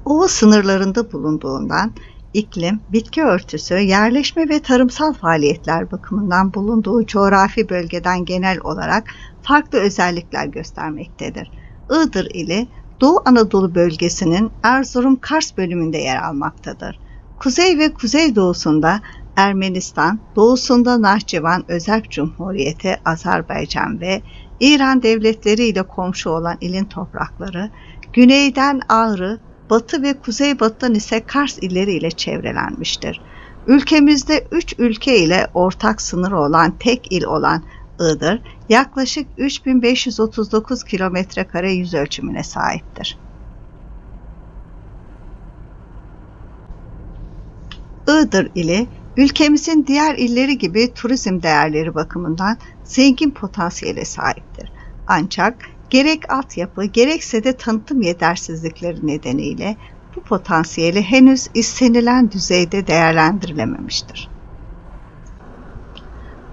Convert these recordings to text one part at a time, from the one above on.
Ova sınırlarında bulunduğundan iklim, bitki örtüsü, yerleşme ve tarımsal faaliyetler bakımından bulunduğu coğrafi bölgeden genel olarak farklı özellikler göstermektedir. Iğdır ili Doğu Anadolu bölgesinin Erzurum-Kars bölümünde yer almaktadır. Kuzey ve kuzeydoğusunda Ermenistan, doğusunda Nahçıvan Özerk Cumhuriyeti, Azerbaycan ve İran devletleri ile komşu olan ilin toprakları, güneyden Ağrı, batı ve kuzeybatıdan ise Kars illeri ile çevrelenmiştir. Ülkemizde 3 ülke ile ortak sınırı olan tek il olan Iğdır, yaklaşık 3539 kilometrekare yüz ölçümüne sahiptir. Iğdır ili, ülkemizin diğer illeri gibi turizm değerleri bakımından zengin potansiyele sahiptir. Ancak gerek altyapı gerekse de tanıtım yetersizlikleri nedeniyle bu potansiyeli henüz istenilen düzeyde değerlendirilememiştir.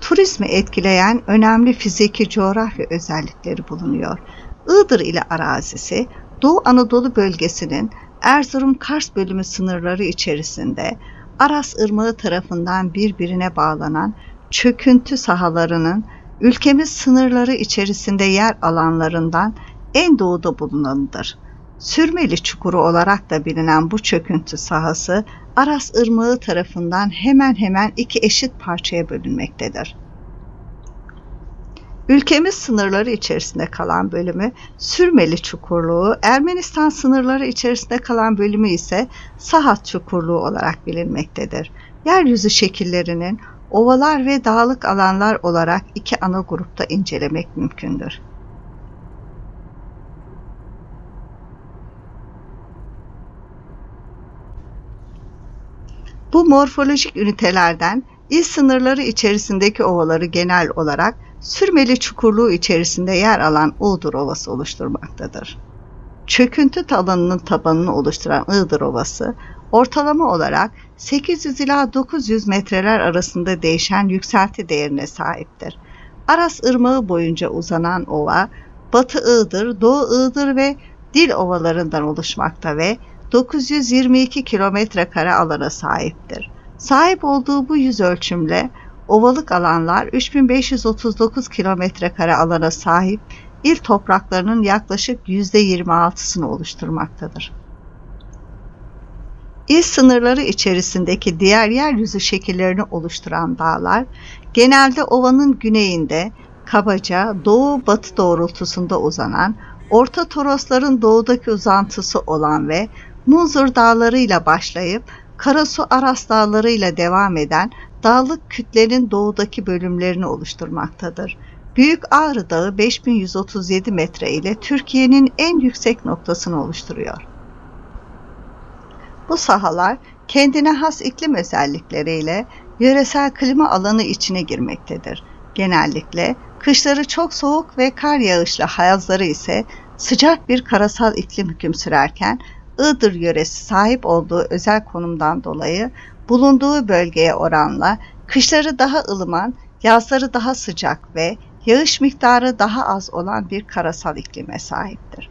Turizmi etkileyen önemli fiziki coğrafya özellikleri bulunuyor. Iğdır ile arazisi, Doğu Anadolu bölgesinin Erzurum-Kars bölümü sınırları içerisinde Aras Irmağı tarafından birbirine bağlanan çöküntü sahalarının ülkemiz sınırları içerisinde yer alanlarından en doğuda bulunanıdır. Sürmeli Çukuru olarak da bilinen bu çöküntü sahası Aras Irmağı tarafından hemen hemen iki eşit parçaya bölünmektedir. Ülkemiz sınırları içerisinde kalan bölümü Sürmeli Çukurluğu, Ermenistan sınırları içerisinde kalan bölümü ise Sahat Çukurluğu olarak bilinmektedir. Yeryüzü şekillerinin ovalar ve dağlık alanlar olarak iki ana grupta incelemek mümkündür. Bu morfolojik ünitelerden il sınırları içerisindeki ovaları genel olarak Sürmeli Çukurluğu içerisinde yer alan Iğdır Ovası oluşturmaktadır. Çöküntü alanının tabanını oluşturan Iğdır Ovası, ortalama olarak 800 ila 900 metreler arasında değişen yükselti değerine sahiptir. Aras Irmağı boyunca uzanan ova, Batı Iğdır, Doğu Iğdır ve Dil ovalarından oluşmakta ve 922 kilometrekare alana sahiptir. Sahip olduğu bu yüz ölçümle ovalık alanlar 3539 kilometrekare alana sahip il topraklarının yaklaşık %26'sını oluşturmaktadır. İl sınırları içerisindeki diğer yeryüzü şekillerini oluşturan dağlar, genelde ovanın güneyinde, kabaca doğu-batı doğrultusunda uzanan, Orta Torosların doğudaki uzantısı olan ve Munzur Dağları ile başlayıp Karasu Aras Dağları ile devam eden dağlık kütlenin doğudaki bölümlerini oluşturmaktadır. Büyük Ağrı Dağı 5137 metre ile Türkiye'nin en yüksek noktasını oluşturuyor. Bu sahalar kendine has iklim özellikleriyle yöresel klima alanı içine girmektedir. Genellikle kışları çok soğuk ve kar yağışlı, yazları ise sıcak bir karasal iklim hüküm sürerken Iğdır yöresi sahip olduğu özel konumdan dolayı bulunduğu bölgeye oranla kışları daha ılıman, yazları daha sıcak ve yağış miktarı daha az olan bir karasal iklime sahiptir.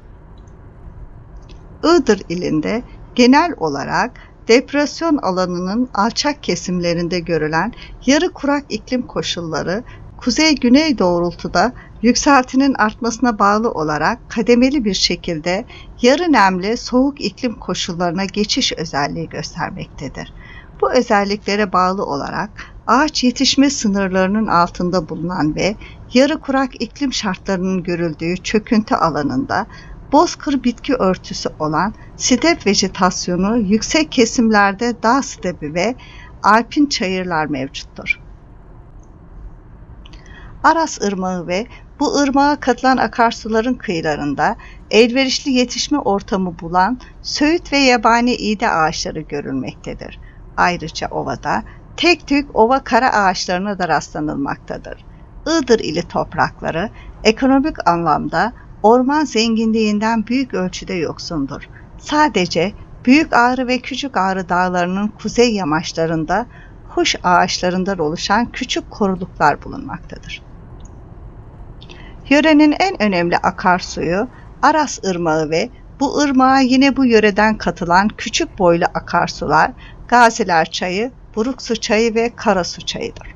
Iğdır ilinde genel olarak depresyon alanının alçak kesimlerinde görülen yarı kurak iklim koşulları, kuzey-güney doğrultuda yükseltinin artmasına bağlı olarak kademeli bir şekilde yarı nemli soğuk iklim koşullarına geçiş özelliği göstermektedir. Bu özelliklere bağlı olarak ağaç yetişme sınırlarının altında bulunan ve yarı kurak iklim şartlarının görüldüğü çöküntü alanında bozkır bitki örtüsü olan step vejetasyonu, yüksek kesimlerde dağ stepi ve alpin çayırlar mevcuttur. Aras Irmağı ve bu ırmağa katılan akarsuların kıyılarında elverişli yetişme ortamı bulan söğüt ve yabani iğde ağaçları görülmektedir. Ayrıca ovada tek tük ova kara ağaçlarına da rastlanılmaktadır. Iğdır ili toprakları ekonomik anlamda orman zenginliğinden büyük ölçüde yoksundur. Sadece Büyük Ağrı ve Küçük Ağrı dağlarının kuzey yamaçlarında huş ağaçlarından oluşan küçük koruluklar bulunmaktadır. Yörenin en önemli akarsuyu Aras Irmağı ve Bu ırmağa yine bu yöreden katılan küçük boylu akarsular Gaziler Çayı, Buruksu Çayı ve Karasu Çayı'dır.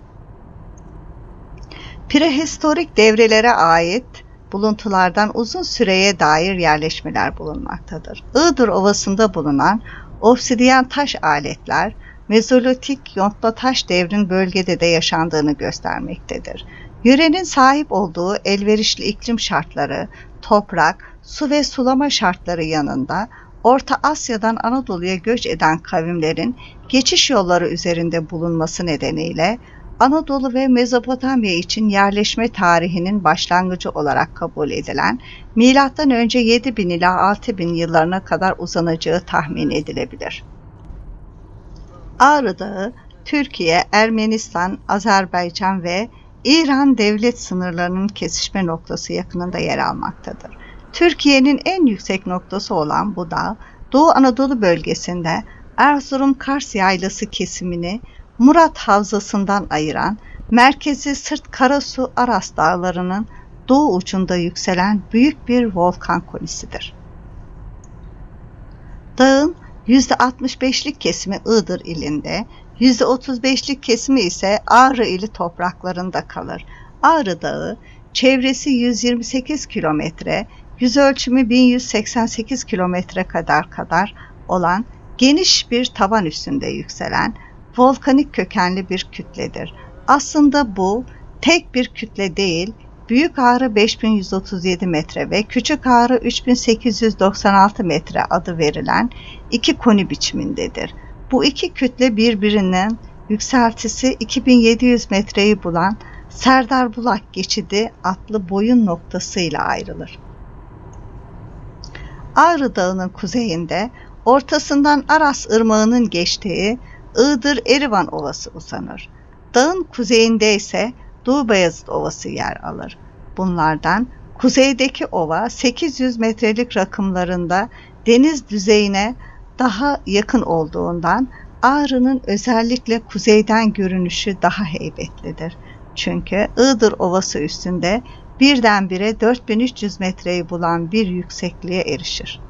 Prehistorik devrelere ait buluntulardan uzun süreye dair yerleşmeler bulunmaktadır. Iğdır Ovası'nda bulunan obsidiyen taş aletler, Mezolitik yontma taş devrin bölgede de yaşandığını göstermektedir. Yörenin sahip olduğu elverişli iklim şartları, toprak, su ve sulama şartları yanında Orta Asya'dan Anadolu'ya göç eden kavimlerin geçiş yolları üzerinde bulunması nedeniyle Anadolu ve Mezopotamya için yerleşme tarihinin başlangıcı olarak kabul edilen M.Ö. 7000 ila 6000 yıllarına kadar uzanacağı tahmin edilebilir. Ağrı Dağı, Türkiye, Ermenistan, Azerbaycan ve İran devlet sınırlarının kesişme noktası yakınında yer almaktadır. Türkiye'nin en yüksek noktası olan bu dağ, Doğu Anadolu bölgesinde Erzurum-Kars Yaylası kesimini Murat Havzası'ndan ayıran, merkezi Sırt Karasu Aras Dağları'nın doğu ucunda yükselen büyük bir volkan konisidir. Dağın %65'lik kesimi Iğdır ilinde, %35'lik kesimi ise Ağrı ili topraklarında kalır. Ağrı Dağı, çevresi 128 kilometre, yüz ölçümü 1188 kilometre kadar olan geniş bir taban üstünde yükselen volkanik kökenli bir kütledir. Aslında bu tek bir kütle değil, Büyük Ağrı 5137 metre ve Küçük Ağrı 3896 metre adı verilen iki koni biçimindedir. Bu iki kütle birbirinden yükseltisi 2700 metreyi bulan Serdar Bulak Geçidi adlı boyun noktasıyla ayrılır. Ağrı Dağı'nın kuzeyinde, ortasından Aras Irmağı'nın geçtiği Iğdır-Erivan Ovası uzanır. Dağın kuzeyinde ise Doğu Beyazıt Ovası yer alır. Bunlardan kuzeydeki ova 800 metrelik rakımlarında deniz düzeyine daha yakın olduğundan Ağrı'nın özellikle kuzeyden görünüşü daha heybetlidir. Çünkü Iğdır Ovası üstünde birdenbire 4300 metreyi bulan bir yüksekliğe erişir.